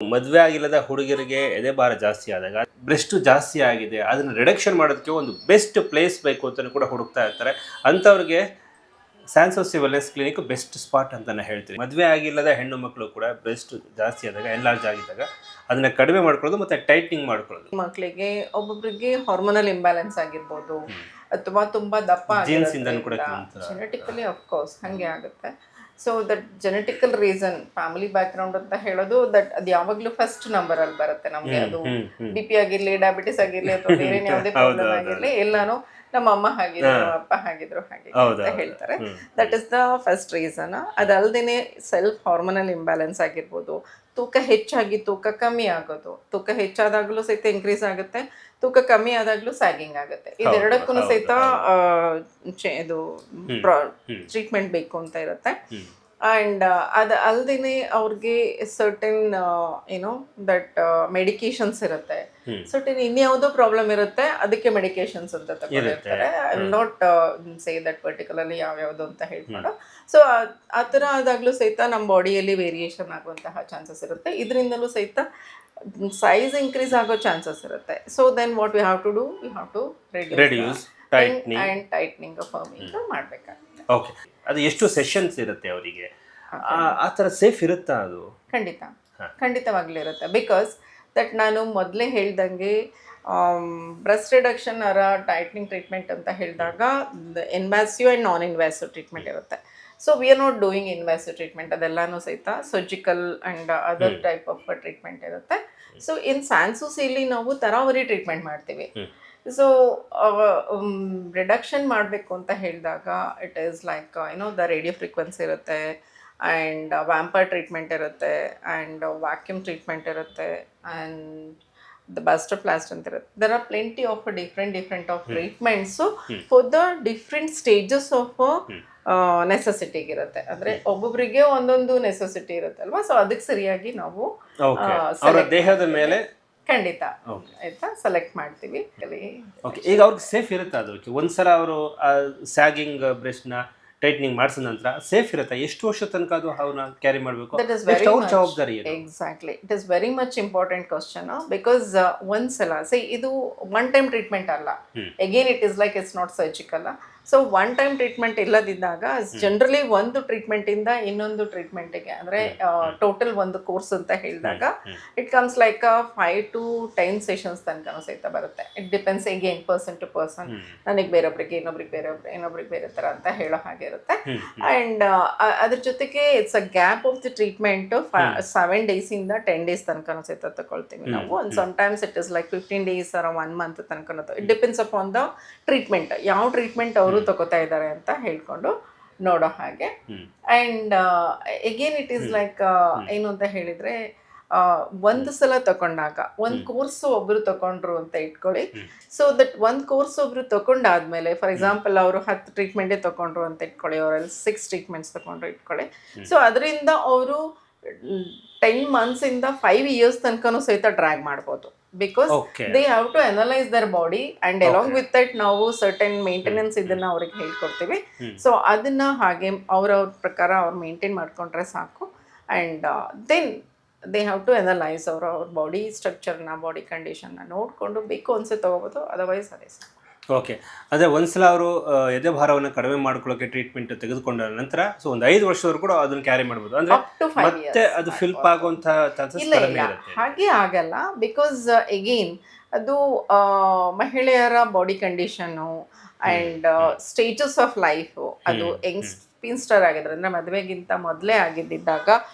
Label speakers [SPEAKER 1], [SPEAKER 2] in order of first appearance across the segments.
[SPEAKER 1] ಮದುವೆ ಆಗಿಲ್ಲದ ಹುಡುಗರಿಗೆ ಎದೆಭಾರ ಜಾಸ್ತಿ ಆದಾಗ ಬ್ರೆಸ್ಟ್ ಜಾಸ್ತಿ ಆಗಿದೆ ಅದನ್ನು ರಿಡಕ್ಷನ್ ಮಾಡೋದಕ್ಕೆ ಒಂದು ಬೆಸ್ಟ್ ಪ್ಲೇಸ್ ಬೇಕು ಅಂತ ಕೂಡ ಹುಡುಕ್ತಾ ಇರ್ತಾರೆ. ಅಂಥವ್ರಿಗೆ ಸ್ಯಾನ್ಸೋಸಿ ವೆಲ್ನೆಸ್ ಕ್ಲಿನಿಕ್ ಬೆಸ್ಟ್ ಸ್ಪಾಟ್ ಅಂತಲೇ ಹೇಳ್ತೀನಿ. ಮದುವೆ ಆಗಿಲ್ಲದ ಹೆಣ್ಣು ಮಕ್ಕಳು ಕೂಡ ಬ್ರೆಸ್ಟ್ ಜಾಸ್ತಿ ಆದಾಗ ಎನ್ಲಾರ್ಜ್ ಆಗಿದ್ದಾಗ ಅದನ್ನು ಕಡಿಮೆ ಮಾಡ್ಕೊಳ್ಳೋದು ಮತ್ತು ಟೈಟ್ನಿಂಗ್ ಮಾಡ್ಕೊಳ್ಳೋದು.
[SPEAKER 2] ಮಕ್ಕಳಿಗೆ ಒಬ್ಬೊಬ್ಬರಿಗೆ ಹಾರ್ಮೋನಲ್ ಇಂಬ್ಯಾಲೆನ್ಸ್ ಆಗಿರ್ಬೋದು ಅಥವಾ ತುಂಬ ದಪ್ಪ
[SPEAKER 1] ಜೀನ್ಸಿಂದನೂ ಕೂಡ
[SPEAKER 2] ಜೆನೆಟಿಕಲಿ ಅಫ್ಕೋರ್ಸ್ ಹಾಗೆ ಆಗುತ್ತೆ. So that genetical reason family background ಅಂತ ಹೇಳೋದು ದಟ್ ಅದು ಯಾವಾಗಲೂ ಫಸ್ಟ್ ನಂಬರ್ ಅಲ್ಲಿ ಬರುತ್ತೆ ನಮಗೆ. ಅದು ಬಿ ಪಿ ಆಗಿರ್ಲಿ, ಡಯಾಬಿಟಿಸ್ ಆಗಿರ್ಲಿ ಅಥವಾ ಬೇರೆ ಯಾವುದೇ ಪ್ರಾಬ್ಲಮ್ ಆಗಿರ್ಲಿ ಎಲ್ಲಾನು ನಮ್ಮ ಅಮ್ಮ ಹಾಗಿದ್ರು, ಅಪ್ಪ ಹಾಗಿದ್ರು ಹಾಗೆ ಅಂತ ಹೇಳ್ತಾರೆ. That is the first reason. ಅದಲ್ದೇನೆ ಸೆಲ್ಫ್ ಹಾರ್ಮೋನಲ್ ಇಂಬ್ಯಾಲೆನ್ಸ್ ಆಗಿರ್ಬೋದು, ತೂಕ ಹೆಚ್ಚಾಗಿ ತೂಕ ಕಮ್ಮಿ ಆಗೋದು, ತೂಕ ಹೆಚ್ಚಾದಾಗಲೂ ಸಹಿತ ಇನ್ಕ್ರೀಸ್ ಆಗುತ್ತೆ, ತೂಕ ಕಮ್ಮಿ ಆದಾಗ್ಲೂ ಸ್ಯಾಗಿಂಗ್ ಆಗುತ್ತೆ. ಇದೆರಡಕ್ಕೂ ಸಹಿತ ಇದು ಟ್ರೀಟ್ಮೆಂಟ್ ಬೇಕು ಅಂತ ಇರುತ್ತೆ. ಆ್ಯಂಡ್ ಅದು ಅಲ್ದೇನೆ ಅವ್ರಿಗೆ ಸರ್ಟನ್ ಏನೋ ದಟ್ ಮೆಡಿಕೇಶನ್ಸ್ ಇರುತ್ತೆ, ಸರ್ಟನ್ ಇನ್ಯಾವುದೋ ಪ್ರಾಬ್ಲಮ್ ಇರುತ್ತೆ, ಅದಕ್ಕೆ ಮೆಡಿಕೇಶನ್ಸ್ ಅಂತ ತಗೊಂಡಿರ್ತಾರೆ. I will not say that particularly ಯಾವ್ಯಾವುದು ಅಂತ ಹೇಳ್ಕೊಂಡು. ಸೊ ಆ ಥರ ಆದಾಗಲೂ ಸಹಿತ ನಮ್ಮ ಬಾಡಿಯಲ್ಲಿ ವೇರಿಯೇಷನ್ ಆಗುವಂತಹ ಚಾನ್ಸಸ್ ಇರುತ್ತೆ. ಇದರಿಂದಲೂ ಸಹಿತ ಸೈಜ್ ಇನ್ಕ್ರೀಸ್ ಆಗೋ ಚಾನ್ಸಸ್ ಇರುತ್ತೆ. So then what we have to do, we have to reduce and tightening firming ಮಾಡಬೇಕಾಗುತ್ತೆ.
[SPEAKER 1] ಓಕೆ, ಅದು ಎಷ್ಟು ಸೆಷನ್ಸ್ ಇರುತ್ತೆ ಅವರಿಗೆ? ಆ ಥರ ಸೇಫ್ ಇರುತ್ತಾ ಅದು?
[SPEAKER 2] ಖಂಡಿತವಾಗ್ಲೂ ಇರುತ್ತೆ. ಬಿಕಾಸ್ ದಟ್ ನಾನು ಮೊದಲೇ ಹೇಳ್ದಂಗೆ breast reduction or tightening treatment ಅಂತ ಹೇಳಿದಾಗ invasive and non invasive treatment ಇರುತ್ತೆ. So we are not doing invasive treatment, ಅದೆಲ್ಲನೂ ಸಹಿತ surgical and other type of treatment ಇರುತ್ತೆ. ಸೊ ಇನ್ ಸ್ಯಾನ್ಸೂಸಿಲಿ ನಾವು ತರಾವರಿ ಟ್ರೀಟ್ಮೆಂಟ್ ಮಾಡ್ತೀವಿ. ಸೊ ರಿಡಕ್ಷನ್ ಮಾಡಬೇಕು ಅಂತ ಹೇಳಿದಾಗ it is like the radio frequency ಇರುತ್ತೆ, ಆ್ಯಂಡ್ ವ್ಯಾಂಪರ್ ಟ್ರೀಟ್ಮೆಂಟ್ ಇರುತ್ತೆ, ಆ್ಯಂಡ್ ವ್ಯಾಕ್ಯೂಮ್ ಟ್ರೀಟ್ಮೆಂಟ್ ಇರುತ್ತೆ, ಆ್ಯಂಡ್ ದ ಬಾಸ್ಟೋಪ್ಲಾಸ್ಟ್ ಅಂತ ಇರುತ್ತೆ. There are plenty of different of treatments for the different stages of ನೆಸೆಸಿಟಿಗಿರುತ್ತೆ. ಅಂದರೆ ಒಬ್ಬೊಬ್ಬರಿಗೆ ಒಂದೊಂದು ನೆಸೆಸಿಟಿ ಇರುತ್ತೆ ಅಲ್ವಾ. ಸೊ ಅದಕ್ಕೆ ಸರಿಯಾಗಿ ನಾವು
[SPEAKER 1] ದೇಹದ ಮೇಲೆ
[SPEAKER 2] ಖಂಡಿತ ಆಯ್ತಾ ಸೆಲೆಕ್ಟ್ ಮಾಡ್ತೀವಿ.
[SPEAKER 1] ಈಗ ಅವ್ರಿಗೆ ಸೇಫ್ ಇರುತ್ತೆ ಅದಕ್ಕೆ ಒಂದ್ಸಲ ಅವರು ಸ್ಯಾಗಿಂಗ್ ಬ್ರೆಸ್ಟ್ನ ಟೈಟ್ನಿಂಗ್ ಮಾಡಿಸಿದ ನಂತರ ಸೇಫ್ ಇರುತ್ತೆ? ಎಷ್ಟು ವರ್ಷ ತನಕ ಅದು ಅವ್ರನ್ನ ಕ್ಯಾರಿ ಮಾಡಬೇಕು? ಜವಾಬ್ದಾರಿ?
[SPEAKER 2] Exactly, it is very much important question. Because ಒಂದ್ಸಲ ಇದು ಒನ್ ಟೈಮ್ ಟ್ರೀಟ್ಮೆಂಟ್ ಅಲ್ಲ. Again it is like it's not surgical. So one time treatment ಇಲ್ಲದಿದ್ದಾಗ ಜನರಲಿ ಒಂದು ಟ್ರೀಟ್ಮೆಂಟಿಂದ ಇನ್ನೊಂದು ಟ್ರೀಟ್ಮೆಂಟಿಗೆ ಅಂದರೆ ಟೋಟಲ್ ಒಂದು ಕೋರ್ಸ್ ಅಂತ ಹೇಳಿದಾಗ it comes like 5 to 10 sessions ತನಕ ಸಹಿತ ಬರುತ್ತೆ. It depends again person to person. ನನಗೆ ಬೇರೊಬ್ಬರಿಗೆ ಇನ್ನೊಬ್ರಿಗೆ ಬೇರೆ ಥರ ಅಂತ ಹೇಳೋ ಹಾಗೆ ಇರುತ್ತೆ. ಆ್ಯಂಡ್ ಅದ್ರ ಜೊತೆಗೆ it's a gap of the treatment 7 days ಇಂದ 10 days ತನಕ ಸಹಿತ ತಗೊಳ್ತೀವಿ ನಾವು. And sometimes it is like 15 days or 1 month ತನಕ. It depends upon the treatment, ಯಾವ ಟ್ರೀಟ್ಮೆಂಟ್ ಅವರು ತಗೋತಾ ಇದ್ದಾರೆ ಅಂತ ಹೇಳ್ಕೊಂಡು ನೋಡೋ ಹಾಗೆ. And again it is like ಏನು ಅಂತ ಹೇಳಿದ್ರೆ ಒಂದು ಸಲ ತಗೊಂಡಾಗ ಒಂದು ಕೋರ್ಸ್ ಒಬ್ರು ತಗೊಂಡ್ರು ಅಂತ ಇಟ್ಕೊಳ್ಳಿ. ಸೊ ದಟ್ ಒಂದು ಕೋರ್ಸ್ ಒಬ್ರು ತಗೊಂಡಾದ್ಮೇಲೆ ಫಾರ್ ಎಕ್ಸಾಂಪಲ್ ಅವರು 10 ಟ್ರೀಟ್ಮೆಂಟೇ ತಗೊಂಡ್ರು ಅಂತ ಇಟ್ಕೊಳ್ಳಿ, ಅವರಲ್ಲಿ 6 ಟ್ರೀಟ್ಮೆಂಟ್ಸ್ ತಗೊಂಡ್ರು ಇಟ್ಕೊಳ್ಳಿ. ಸೊ ಅದರಿಂದ ಅವರು 10 months ಇಂದ 5 years ತನಕನೂ ಸಹಿತ ಡ್ರ್ಯಾಗ್ ಮಾಡ್ಬೋದು. Because they have to analyse their body and along with that ನಾವು ಸರ್ಟನ್ ಮೇಂಟೆನೆನ್ಸ್ ಇದನ್ನ ಅವ್ರಿಗೆ ಹೇಳ್ಕೊಡ್ತೀವಿ. ಸೊ ಅದನ್ನ ಹಾಗೆ ಅವ್ರವ್ರ ಪ್ರಕಾರ ಅವ್ರು ಮೇಂಟೈನ್ ಮಾಡ್ಕೊಂಡ್ರೆ ಸಾಕು. And then they have to analyse ಅವ್ರ ಬಾಡಿ ಸ್ಟ್ರಕ್ಚರ್ನ, ಬಾಡಿ ಕಂಡೀಷನ್ನ ನೋಡಿಕೊಂಡು ಬೇಕು ಅನ್ಸೆ ತಗೋಬೋದು, ಅದರ್ವೈಸ್ ಅದೇ ಸಾಕು.
[SPEAKER 1] ಓಕೆ, ಅದೇ ಒಂದ್ಸಲ ಅವರು ಎದೆ ಭಾರವನ್ನು ಕಡಿಮೆ ಮಾಡ್ಕೊಳ್ಳೋಕೆ ಟ್ರೀಟ್ಮೆಂಟ್ ತೆಗೆದುಕೊಂಡ ನಂತರ ಸೊ ಒಂದು 5 ವರ್ಷದವರೆಗೂ ಕೂಡ ಅದನ್ನು ಕ್ಯಾರಿ ಮಾಡ್ಬೋದು. ಅಂದ್ರೆ ಮತ್ತೆ ಅದು ಫಿಲ್ಪ್ ಆಗುವಂತ ಚಾನ್ಸಸ್ ಕಡಿಮೆ ಇರುತ್ತೆ?
[SPEAKER 2] ಹಾಗೆ ಆಗಲ್ಲ. ಬಿಕಾಸ್ ಅಗೇನ್ ಅದು ಮಹಿಳೆಯರ body condition and stages of life, ಅದು ಸ್ಪಿನ್ಸ್ಟರ್ ಆಗಿದ್ರೆ ಅಂದರೆ ಮದುವೆಗಿಂತ ಮೊದಲೇ ಆಗಿದ್ದಾಗ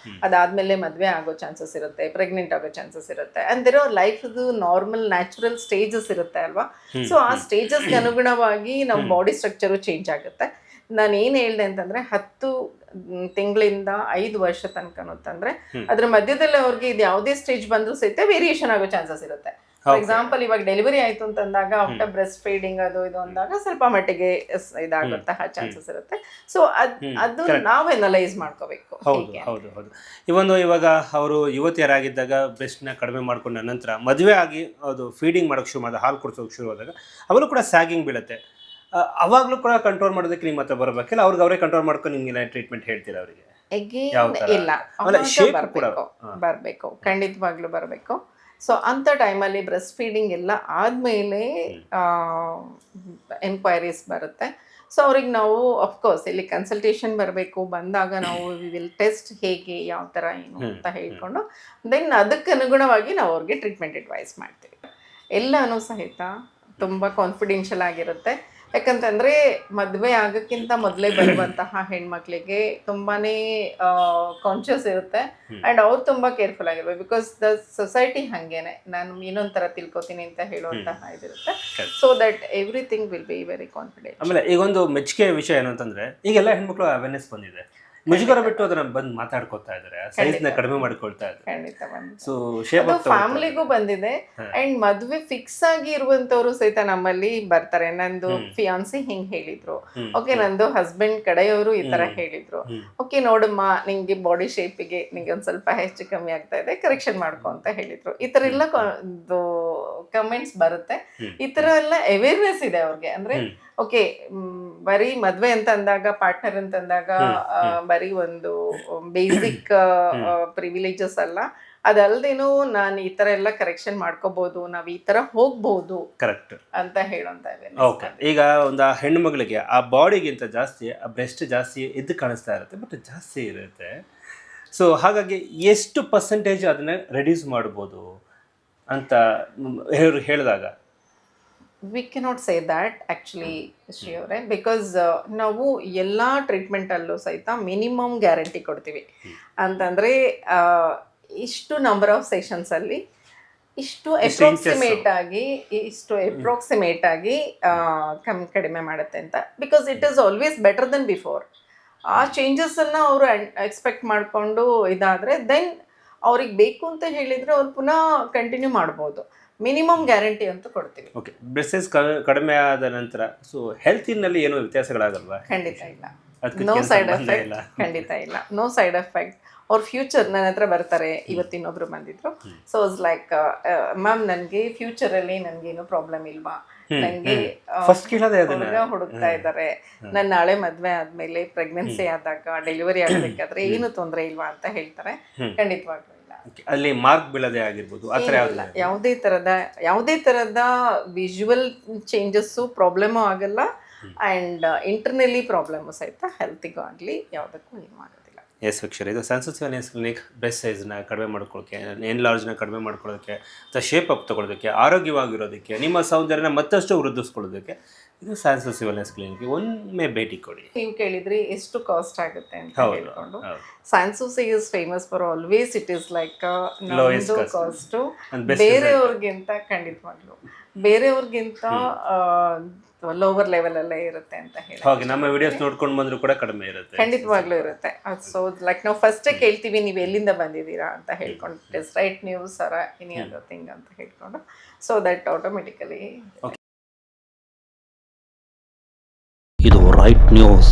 [SPEAKER 2] ಅದಾದಮೇಲೆ ಮದುವೆ ಆಗೋ ಚಾನ್ಸಸ್ ಇರುತ್ತೆ, ಪ್ರೆಗ್ನೆಂಟ್ ಆಗೋ ಚಾನ್ಸಸ್ ಇರುತ್ತೆ. ಅಂದರೆ ಅವ್ರ ಲೈಫ್ದು ನಾರ್ಮಲ್ ನ್ಯಾಚುರಲ್ ಸ್ಟೇಜಸ್ ಇರುತ್ತೆ ಅಲ್ವಾ. ಸೊ ಆ ಸ್ಟೇಜಸ್ಗೆ ಅನುಗುಣವಾಗಿ ನಮ್ಮ ಬಾಡಿ ಸ್ಟ್ರಕ್ಚರು ಚೇಂಜ್ ಆಗುತ್ತೆ. ನಾನು ಏನು ಹೇಳಿದೆ ಅಂತಂದರೆ 10 ತಿಂಗಳಿಂದ 5 ವರ್ಷ ತನಕ ಅಂತಂದರೆ ಅದ್ರ ಮಧ್ಯದಲ್ಲಿ ಅವ್ರಿಗೆ ಇದು ಯಾವುದೇ ಸ್ಟೇಜ್ ಬಂದರೂ ಸಹಿತ ವೇರಿಯೇಷನ್ ಆಗೋ ಚಾನ್ಸಸ್ ಇರುತ್ತೆ. ಫಾರ್ ಎಕ್ಸಾಂಪಲ್ ಇವಾಗ ಡೆಲಿವರಿ ಆಯ್ತು ಅಂತಂದಾಗ ಆಫ್ಟರ್ ಬ್ರೆಸ್ಟ್ ಫೀಡಿಂಗ್ ಅದು ಇದು ಅಂದಾಗ ಸ್ವಲ್ಪ ಮಟ್ಟಿಗೆ ಇದಾಗುವಂತಹ ಚಾನ್ಸಸ್ ಇರುತ್ತೆ. ಸೊ ಅದು ನಾವು ಅನಲೈಸ್ ಮಾಡ್ಕೋಬೇಕು.
[SPEAKER 1] ಹೌದು. ಇವಾಗ ಅವರು ಯುವತಿಯರಾಗಿದ್ದಾಗ ಬ್ರೆಸ್ಟ್ನ ಕಡಿಮೆ ಮಾಡ್ಕೊಂಡ ನಂತರ ಮದುವೆ ಆಗಿ ಅದು ಫೀಡಿಂಗ್ ಮಾಡೋಕ್ಕೆ ಶುರು ಮಾಡಿದ, ಹಾಲು ಕೊಡ್ಸೋಕೆ ಶುರು ಆದಾಗ ಅವಾಗಲೂ ಕೂಡ ಸ್ಯಾಗಿಂಗ್ ಬೀಳುತ್ತೆ. ಅವಾಗಲೂ ಕೂಡ ಕಂಟ್ರೋಲ್ ಮಾಡೋದಕ್ಕೆ ನಿಮ್ಮ ಹತ್ರ ಬರಬೇಕಿಲ್ಲ, ಅವ್ರಿಗೆ ಅವರೇ ಕಂಟ್ರೋಲ್ ಮಾಡ್ಕೊಂಡು ನಿಮಗೆಲ್ಲ ಟ್ರೀಟ್ಮೆಂಟ್ ಹೇಳ್ತೀರಾ ಅವರಿಗೆ? ಯಾವ
[SPEAKER 2] ಎಗೇನ್
[SPEAKER 1] ತರ?
[SPEAKER 2] ಇಲ್ಲ,
[SPEAKER 1] ಆಮೇಲೆ
[SPEAKER 2] ಅವಾಗ
[SPEAKER 1] shape ಕೂಡ
[SPEAKER 2] ಬರಬೇಕು, ಖಂಡಿತವಾಗ್ಲೂ ಬರಬೇಕು. ಸೊ ಅಂಥ ಟೈಮಲ್ಲಿ ಬ್ರೆಸ್ಟ್ ಫೀಡಿಂಗ್ ಎಲ್ಲ ಆದಮೇಲೆ ಎನ್ಕ್ವೈರೀಸ್ ಬರುತ್ತೆ. ಸೊ ಅವ್ರಿಗೆ ನಾವು ಅಫ್ಕೋರ್ಸ್ ಇಲ್ಲಿ ಕನ್ಸಲ್ಟೇಷನ್ ಬರಬೇಕು, ಬಂದಾಗ ನಾವು ವಿ ವಿಲ್ ಟೆಸ್ಟ್ ಹೇಗೆ ಯಾವ ಥರ ಏನು ಅಂತ ಹೇಳ್ಕೊಂಡು ದೆನ್ ಅದಕ್ಕೆ ಅನುಗುಣವಾಗಿ ನಾವು ಅವ್ರಿಗೆ ಟ್ರೀಟ್ಮೆಂಟ್ ಅಡ್ವೈಸ್ ಮಾಡ್ತೀವಿ. ಎಲ್ಲನೂ ಸಹಿತ ತುಂಬ ಕಾನ್ಫಿಡೆನ್ಷಿಯಲ್ ಆಗಿರುತ್ತೆ. ಯಾಕಂತಂದರೆ ಮದುವೆ ಆಗೋಕ್ಕಿಂತ ಮೊದಲೇ ಬರುವಂತಹ ಹೆಣ್ಮಕ್ಳಿಗೆ ತುಂಬಾ ಕಾನ್ಷಿಯಸ್ ಇರುತ್ತೆ ಆ್ಯಂಡ್ ಅವ್ರು ತುಂಬ ಕೇರ್ಫುಲ್ ಆಗಿರ್ಬೇಕು. ಬಿಕಾಸ್ ದ ಸೊಸೈಟಿ ಹಾಗೇನೆ, ನಾನು ಇನ್ನೊಂದು ಥರ ತಿಳ್ಕೊತೀನಿ ಅಂತ ಹೇಳುವಂತಹ ಇದಿರುತ್ತೆ. So that everything will be very confident.
[SPEAKER 1] ಆಮೇಲೆ ಈಗೊಂದು ಮೆಚ್ಚುಗೆ ವಿಷಯ ಏನು ಅಂತಂದ್ರೆ, ಈಗೆಲ್ಲ ಹೆಣ್ಮಕ್ಳು ಅವೇರ್ನೆಸ್ ಬಂದಿದೆ, ಮುಜುಗರ ಬಿಟ್ಟು ಅದನ್ನ ಬಂದು ಮಾತಾಡ್ಕೊತಾ ಇದ್ದಾರೆ, ಸೈಜ್ ನ ಕಡಿಮೆ ಮಾಡ್ಕೊಳ್ತಾ ಇದ್ದಾರೆ.
[SPEAKER 2] ಖಂಡಿತ ಬಂದಿದೆ.
[SPEAKER 1] ಸೊ ಶೇಪ್
[SPEAKER 2] ಅದು ಫ್ಯಾಮಿಲಿಗೂ ಬಂದಿದೆ ಅಂಡ್ ಮದುವೆ ಫಿಕ್ಸ್ ಆಗಿ ಇರುವಂತವ್ರು ಸಹಿತ ನಮ್ಮಲ್ಲಿ ಬರ್ತಾರೆ. ನಂದು ಫಿಯಾನ್ಸಿ ಹಿಂಗ್ ಹೇಳಿದ್ರು, ಓಕೆ ನಂದು ಹಸ್ಬೆಂಡ್ ಕಡೆಯವರು ಈ ತರ ಹೇಳಿದ್ರು, ಓಕೆ ನೋಡಮ್ಮ ನಿಂಗೆ ಬಾಡಿ ಶೇಪಿಗೆ ನಿಂಗೆ ಒಂದ್ ಸ್ವಲ್ಪ ಹೆಚ್ಚು ಕಮ್ಮಿ ಆಗ್ತಾ ಇದೆ, ಕರೆಕ್ಷನ್ ಮಾಡ್ಕೊ ಅಂತ ಹೇಳಿದ್ರು. ಈ ತರ ಎಲ್ಲ ಕಮೆಂಟ್ಸ್ ಬರುತ್ತೆ. ಈ ತರ ಎಲ್ಲ ಅವೇರ್ನೆಸ್ ಇದೆ ಅವ್ರಿಗೆ. ಅಂದ್ರೆ ಓಕೆ ಬರೀ ಮದ್ವೆ ಅಂತ ಅಂದಾಗ, ಪಾರ್ಟ್ನರ್ ಅಂತ ಅಂದಾಗ ಬರೀ ಒಂದು ಬೇಸಿಕ್ ಪ್ರಿವಿಲೇಜಸ್ ಅಲ್ಲ, ಅದಲ್ದೇನು ನಾನು ಈ ತರ ಎಲ್ಲ ಕರೆಕ್ಷನ್ ಮಾಡ್ಕೋಬಹುದು, ನಾವ್ ಈ ತರ ಹೋಗ್ಬಹುದು
[SPEAKER 1] ಕರೆಕ್ಟ್
[SPEAKER 2] ಅಂತ ಹೇಳುವಂತ
[SPEAKER 1] ಓಕೆ. ಈಗ ಒಂದು ಆ ಹೆಣ್ಣು ಮಗಳಿಗೆ ಆ ಬಾಡಿಗಿಂತ ಜಾಸ್ತಿ ಆ ಬ್ರೆಸ್ಟ್ ಜಾಸ್ತಿ ಎದ್ದು ಕಾಣಿಸ್ತಾ ಇರುತ್ತೆ, ಬಟ್ ಜಾಸ್ತಿ ಇರುತ್ತೆ. ಸೊ ಹಾಗಾಗಿ ಎಷ್ಟು ಪರ್ಸೆಂಟೇಜ್ ಅದನ್ನ ರೆಡ್ಯೂಸ್ ಮಾಡ್ಬೋದು ಅಂತ ಹೇಳಿದಾಗ
[SPEAKER 2] we cannot say that actually ಶ್ರೀಯವರೇ, ಬಿಕಾಸ್ ನಾವು ಎಲ್ಲ ಟ್ರೀಟ್ಮೆಂಟಲ್ಲೂ ಸಹಿತ ಮಿನಿಮಮ್ ಗ್ಯಾರಂಟಿ ಕೊಡ್ತೀವಿ. ಅಂತಂದರೆ ಇಷ್ಟು ನಂಬರ್ ಆಫ್ ಸೆಷನ್ಸಲ್ಲಿ ಇಷ್ಟು ಅಪ್ರಾಕ್ಸಿಮೇಟ್ ಆಗಿ ಕಡಿಮೆ ಮಾಡುತ್ತೆ ಅಂತ. Because it is always better then before. ಆ ಚೇಂಜಸನ್ನು ಅವರು ಎಕ್ಸ್ಪೆಕ್ಟ್ ಮಾಡಿಕೊಂಡು ಇದಾದರೆ ದೆನ್ ಅವ್ರಿಗೆ ಬೇಕು ಅಂತ ಹೇಳಿದರೆ ಅವ್ರು ಪುನಃ ಕಂಟಿನ್ಯೂ ಮಾಡ್ಬೋದು. ಮಿನಿಮಮ್ ಗ್ಯಾರಂಟಿ ಅಂತೂ ಕೊಡ್ತೀವಿ.
[SPEAKER 1] ಓಕೆ. ಬ್ರೆಸ್ಟಸ್ ಕಡಿಮೆ ಆದ ನಂತರ ಸೊ ಹೆಲ್ತಿನಲ್ಲಿ ಏನೋ ವ್ಯತ್ಯಾಸಗಳಾಗಲ್ವಾ?
[SPEAKER 2] ಖಂಡಿತ ಇಲ್ಲ, ನೋ ಸೈಡ್ ಎಫೆಕ್ಟ್. ಖಂಡಿತ ಇಲ್ಲ, ನೋ ಸೈಡ್ ಎಫೆಕ್ಟ್. ಅವ್ರ ಫ್ಯೂಚರ್ ನನ್ನ ಹತ್ರ ಬರ್ತಾರೆ. ಇವತ್ತಿನೊಬ್ರು ಬಂದಿದ್ರು. ಸೊ ಇಸ್ ಲೈಕ್ ಮ್ಯಾಮ್ ನನಗೆ ಫ್ಯೂಚರಲ್ಲಿ ನನಗೇನು ಪ್ರಾಬ್ಲಮ್ ಇಲ್ವಾ, ನನಗೆ ಹುಡುಕ್ತಾ ಇದ್ದಾರೆ, ನಾನು ನಾಳೆ ಮದುವೆ ಆದ್ಮೇಲೆ ಪ್ರೆಗ್ನೆನ್ಸಿ ಆದಾಗ ಡೆಲಿವರಿ ಆಗಬೇಕಾದ್ರೆ ಏನು ತೊಂದರೆ ಇಲ್ವಾ ಅಂತ ಹೇಳ್ತಾರೆ. ಖಂಡಿತವಾಗ್ಲೂ
[SPEAKER 1] ಅಲ್ಲಿ ಮಾರ್ಕ್ ಬೀಳದೆ ಆಗಿರ್ಬೋದು, ಆ ಥರ
[SPEAKER 2] ಯಾವುದೇ ಥರದ ವಿಜುವಲ್ ಚೇಂಜಸ್ಸು ಪ್ರಾಬ್ಲಮ್ಮು ಆಗಲ್ಲ. ಆ್ಯಂಡ್ ಇಂಟರ್ನಲಿ ಪ್ರಾಬ್ಲಮ್ಮು ಸಹಿತ ಹೆಲ್ತಿಗೂ ಆಗಲಿ ಯಾವುದಕ್ಕೂ ಏನು ಆಗೋದಿಲ್ಲ.
[SPEAKER 1] ಎಸ್ ವೀಕ್ಷರ, ಇದು ಸನ್ಸಸ್ ವೆಲ್ನೆಸ್ ಕ್ಲಿನಿಕ್ ಬ್ರೆಸ್ಟ್ ಸೈಜ್ನ ಕಡಿಮೆ ಮಾಡ್ಕೊಳ್ಳೋಕ್ಕೆ, ಎನ್ಲಾರ್ಜ್ನ ಕಡಿಮೆ ಮಾಡ್ಕೊಳ್ಳೋಕ್ಕೆ, ಅಥವಾ ಶೇಪ್ ಅಪ್ ತೊಗೊಳೋದಕ್ಕೆ, ಆರೋಗ್ಯವಾಗಿರೋದಕ್ಕೆ, ನಿಮ್ಮ ಸೌಂದರ್ಯನ ಮತ್ತಷ್ಟು ವೃದ್ಧಿಸ್ಕೊಳ್ಳೋದಕ್ಕೆ ಇದು ಸನ್ಸಸ್ ವೆಲ್ನೆಸ್ ಕ್ಲಿನಿಕ್ ಒಮ್ಮೆ ಭೇಟಿ ಕೊಡಿ.
[SPEAKER 2] ನೀವು ಕೇಳಿದ್ರಿ ಎಷ್ಟು ಕಾಸ್ಟ್ ಆಗುತ್ತೆ ಅಂತ ಹೇಳ್ಕೊಂಡು, Sans Souci is famous for always it is like ನಮ್ಮದು ಕಾಸ್ಟು ಬೇರೆಯವ್ರಿಗಿಂತ ಖಂಡಿತವಾಗ್ಲು ಬೇರೆಯವ್ರಿಗಿಂತ ಲೋವರ್ ಲೆವೆಲ್ ಅಲ್ಲೇ ಇರುತ್ತೆ ಅಂತ ಹೇಳಿ.
[SPEAKER 1] ಹಾಗೆ ನಮ್ಮ ವಿಡಿಯೋಸ್ ನೋಡ್ಕೊಂಡು ಬಂದ್ರು ಕೂಡ ಕಡಿಮೆ ಇರುತ್ತೆ,
[SPEAKER 2] ಖಂಡಿತವಾಗ್ಲೂ ಇರುತ್ತೆ. ಸೊ ಲೈಕ್ ನಾವು ಫಸ್ಟೇ ಕೇಳ್ತೀವಿ ನೀವು ಎಲ್ಲಿಂದ ಬಂದಿದ್ದೀರಾ ಅಂತ ಹೇಳ್ಕೊಂಡು, is right news R any other thing ಅಂತ ಹೇಳ್ಕೊಂಡು, ಸೊ ದಟ್ ಆಟೋಮೆಟಿಕಲಿ
[SPEAKER 3] ಇದು ರೈಟ್ ನ್ಯೂಸ್.